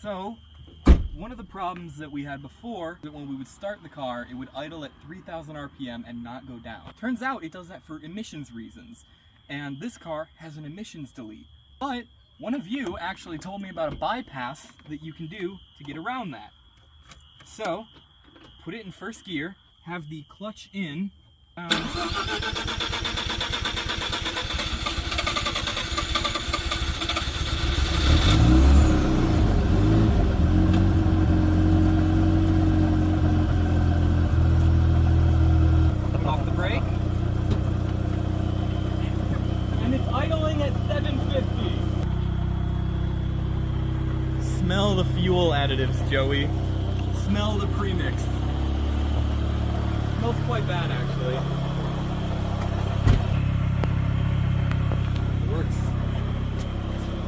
So, one of the problems that we had before, that when we would start the car, it would idle at 3,000 RPM and not go down. Turns out it does that for emissions reasons, and this car has an emissions delete. But one of you actually told me about a bypass that you can do to get around that. So, put it in first gear, have the clutch in, off the brake, and it's idling at 750. Smell the fuel additives, Joey. Smell the premix. Smells quite bad, actually.